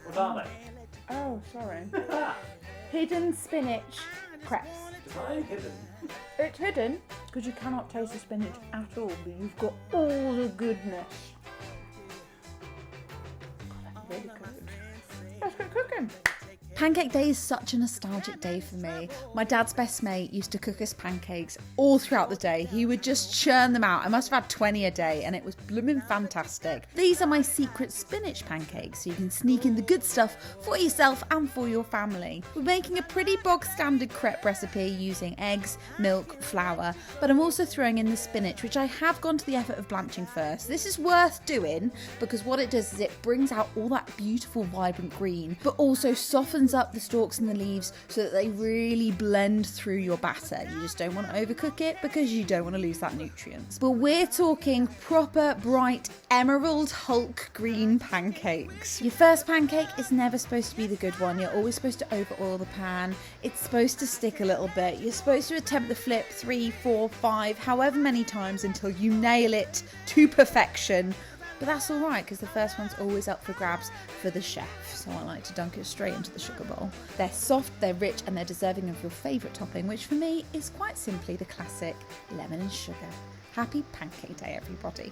What are they? Oh, sorry. Hidden spinach crepes. Define hidden. It's hidden because you cannot taste the spinach at all, but you've got all the goodness. God, that's really good. Let's get cooking. Pancake day is such a nostalgic day for me. My dad's best mate used to cook us pancakes all throughout the day. He would just churn them out. I must have had 20 a day and it was blooming fantastic. These are my secret spinach pancakes, so you can sneak in the good stuff for yourself and for your family. We're making a pretty bog standard crepe recipe using eggs, milk, flour, but I'm also throwing in the spinach, which I have gone to the effort of blanching first. This is worth doing because what it does is it brings out all that beautiful vibrant green, but also softens up the stalks and the leaves so that they really blend through your batter. You just don't want to overcook it because you don't want to lose that nutrients. But we're talking proper bright emerald Hulk green pancakes. Your first pancake is never supposed to be the good one. You're always supposed to over oil the pan. It's supposed to stick a little bit. You're supposed to attempt the flip 3, 4, 5, however many times until you nail it to perfection. But that's all right because the first one's always up for grabs for the chef, so I like to dunk it straight into the sugar bowl. They're soft, they're rich, and they're deserving of your favourite topping, which for me is quite simply the classic lemon and sugar. Happy Pancake Day, everybody.